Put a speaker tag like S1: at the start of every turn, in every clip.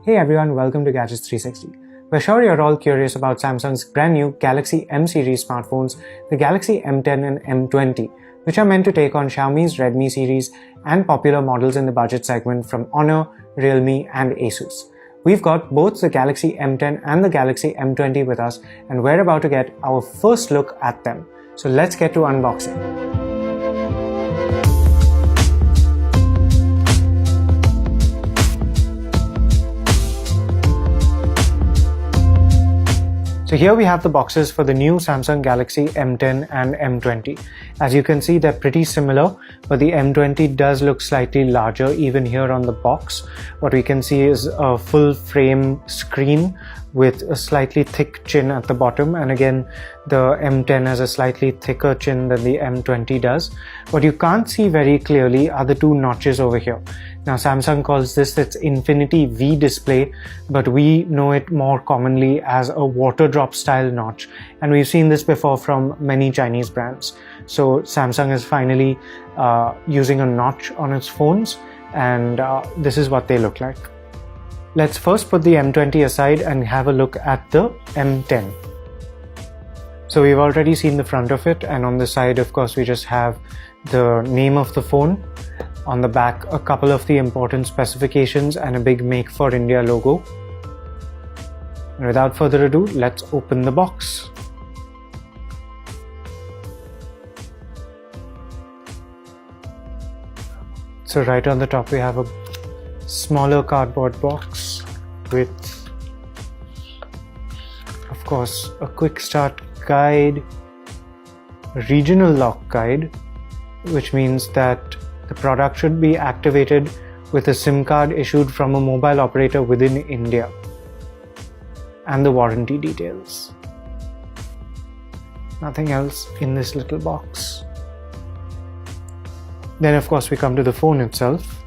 S1: Hey everyone, welcome to Gadgets 360. We're sure you're all curious about Samsung's brand new Galaxy M series smartphones, the Galaxy M10 and M20, which are meant to take on Xiaomi's Redmi series and popular models in the budget segment from Honor, Realme and Asus. We've got both the Galaxy M10 and the Galaxy M20 with us, and we're about to get our first look at them. So let's get to unboxing. So here we have the boxes for the new Samsung Galaxy M10 and M20. As you can see, they're pretty similar, but the M20 does look slightly larger even here on the box. What we can see is a full frame screen with a slightly thick chin at the bottom, and again the M10 has a slightly thicker chin than the M20 does. What you can't see very clearly are the two notches over here. Now Samsung calls this its Infinity V display, but we know it more commonly as a water drop style notch, and we've seen this before from many Chinese brands. So Samsung is finally using a notch on its phones, and this is what they look like. Let's first put the M20 aside and have a look at the M10. So we've already seen the front of it, and on the side of course we just have the name of the phone. On the back, a couple of the important specifications and a big Make for India logo. And without further ado, let's open the box. So right on the top we have a smaller cardboard box with, of course, a quick start guide, a regional lock guide, which means that the product should be activated with a SIM card issued from a mobile operator within India, and the warranty details. Nothing else in this little box. Then of course we come to the phone itself.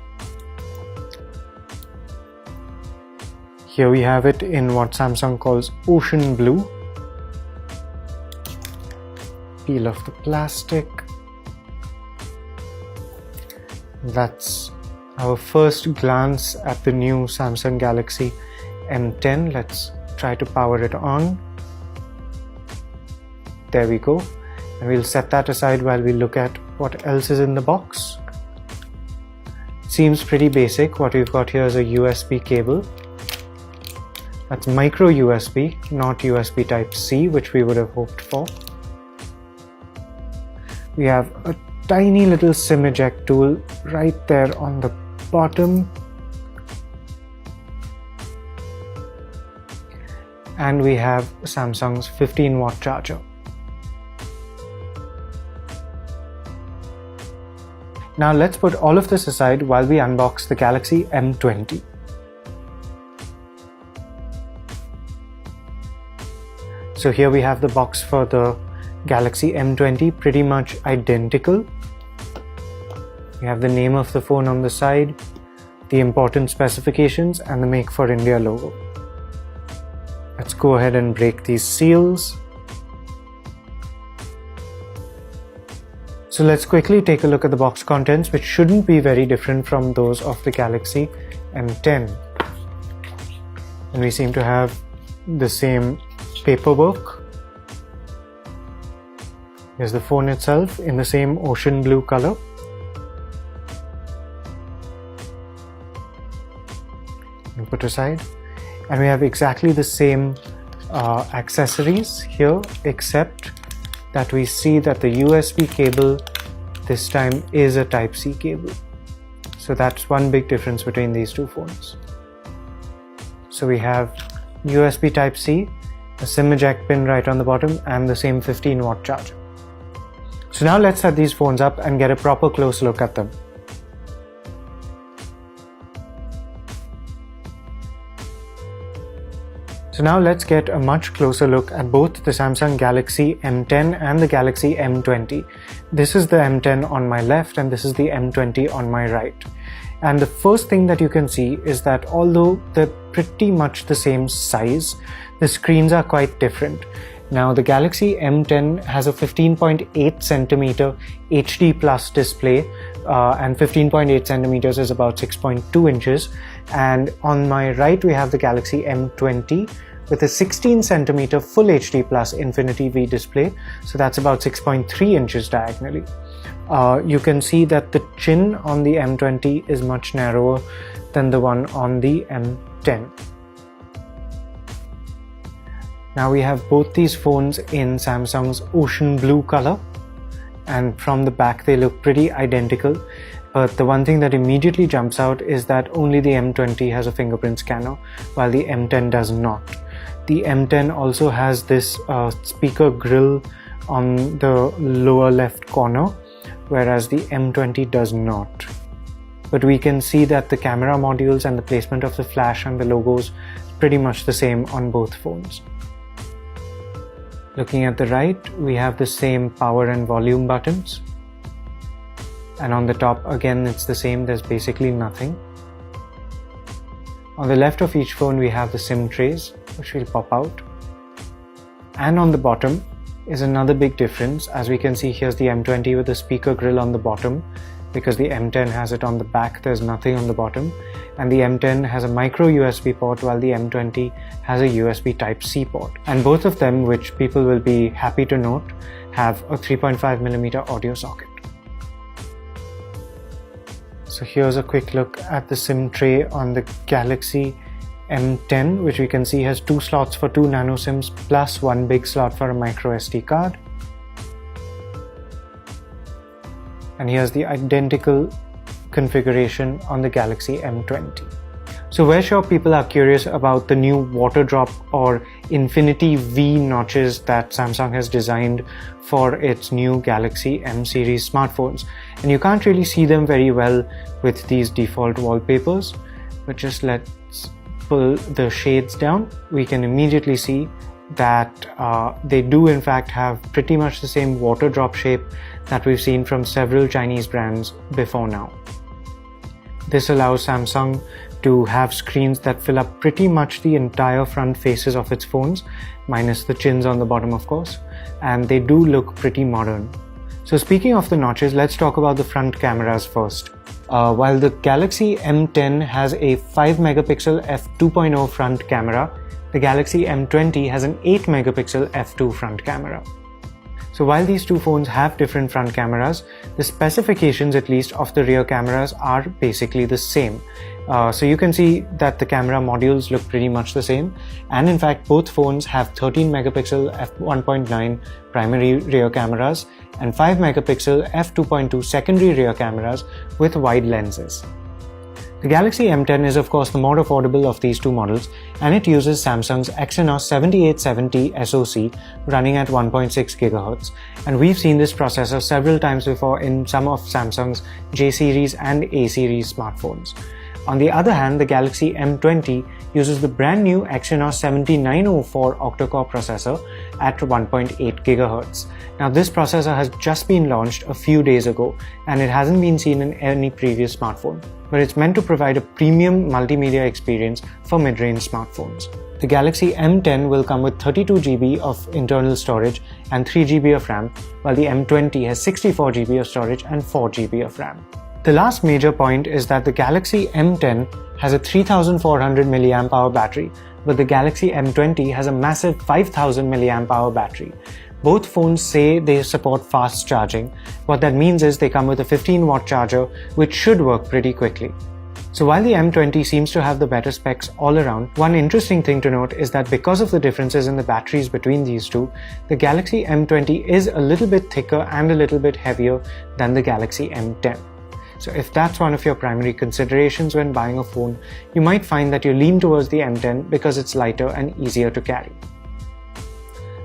S1: Here we have it in what Samsung calls ocean blue. Peel off the plastic. That's our first glance at the new Samsung Galaxy M10. Let's try to power it on. There we go. And we'll set that aside while we look at what else is in the box. Seems pretty basic. What we've got here is a USB cable. That's micro USB, not USB Type-C, which we would have hoped for. We have a tiny little SIM eject tool right there on the bottom. And we have Samsung's 15-watt charger. Now let's put all of this aside while we unbox the Galaxy M20. So here we have the box for the Galaxy M20, pretty much identical. We have the name of the phone on the side, the important specifications, and the Make for India logo. Let's go ahead and break these seals. So let's quickly take a look at the box contents, which shouldn't be very different from those of the Galaxy M10. And we seem to have the same paperwork. Here's the phone itself in the same ocean blue color. And put aside. And we have exactly the same accessories here, except that we see that the USB cable this time is a Type-C cable. So that's one big difference between these two phones. So we have USB Type-C, a SIM eject pin right on the bottom, and the same 15-watt charger. So now let's set these phones up and get a proper close look at them. So now let's get a much closer look at both the Samsung Galaxy M10 and the Galaxy M20. This is the M10 on my left and this is the M20 on my right. And the first thing that you can see is that although they're pretty much the same size, the screens are quite different. Now the Galaxy M10 has a 15.8 centimeter HD plus display, and 15.8 centimeters is about 6.2 inches. And on my right we have the Galaxy M20 with a 16cm Full HD Plus Infinity V display, so that's about 6.3 inches diagonally. You can see that the chin on the M20 is much narrower than the one on the M10. Now we have both these phones in Samsung's ocean blue color, and from the back they look pretty identical. But the one thing that immediately jumps out is that only the M20 has a fingerprint scanner, while the M10 does not. The M10 also has this speaker grill on the lower left corner, whereas the M20 does not. But we can see that the camera modules and the placement of the flash and the logos is pretty much the same on both phones. Looking at the right, we have the same power and volume buttons. And on the top, again, it's the same, there's basically nothing. On the left of each phone, we have the SIM trays, which will pop out. And on the bottom is another big difference. As we can see, here's the M20 with the speaker grill on the bottom, because the M10 has it on the back, there's nothing on the bottom. And the M10 has a micro USB port, while the M20 has a USB Type-C port. And both of them, which people will be happy to note, have a 3.5mm audio socket. So here's a quick look at the SIM tray on the Galaxy M10, which we can see has 2 slots for 2 nano SIMs plus 1 big slot for a micro SD card. And here's the identical configuration on the Galaxy M20. So we're sure people are curious about the new water drop or Infinity V notches that Samsung has designed for its new Galaxy M series smartphones. And you can't really see them very well with these default wallpapers, but just let's pull the shades down. We can immediately see that they do in fact have pretty much the same water drop shape that we've seen from several Chinese brands before now. This allows Samsung to have screens that fill up pretty much the entire front faces of its phones, minus the chins on the bottom of course, and they do look pretty modern. So speaking of the notches, let's talk about the front cameras first. While the Galaxy M10 has a 5MP f2.0 front camera, the Galaxy M20 has an 8MP f2 front camera. So while these two phones have different front cameras, the specifications at least of the rear cameras are basically the same. So you can see that the camera modules look pretty much the same, and in fact both phones have 13MP f1.9 primary rear cameras and 5MP f2.2 secondary rear cameras with wide lenses. The Galaxy M10 is of course the more affordable of these two models, and it uses Samsung's Exynos 7870 SoC running at 1.6 GHz, and we've seen this processor several times before in some of Samsung's J series and A series smartphones. On the other hand, the Galaxy M20 uses the brand new Exynos 7904 octa-core processor at 1.8 GHz. Now this processor has just been launched a few days ago, and it hasn't been seen in any previous smartphone, but it's meant to provide a premium multimedia experience for mid-range smartphones. The Galaxy M10 will come with 32GB of internal storage and 3GB of RAM, while the M20 has 64GB of storage and 4GB of RAM. The last major point is that the Galaxy M10 has a 3400 mAh battery, but the Galaxy M20 has a massive 5000 mAh battery. Both phones say they support fast charging. What that means is they come with a 15-watt charger, which should work pretty quickly. So while the M20 seems to have the better specs all around, one interesting thing to note is that because of the differences in the batteries between these two, the Galaxy M20 is a little bit thicker and a little bit heavier than the Galaxy M10. So if that's one of your primary considerations when buying a phone, you might find that you lean towards the M10 because it's lighter and easier to carry.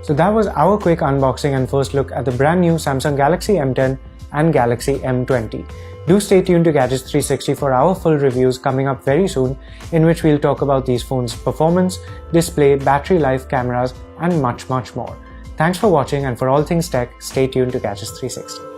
S1: So that was our quick unboxing and first look at the brand new Samsung Galaxy M10 and Galaxy M20. Do stay tuned to Gadgets 360 for our full reviews coming up very soon, in which we'll talk about these phones' performance, display, battery life, cameras, and much more. Thanks for watching, and for all things tech, stay tuned to Gadgets 360.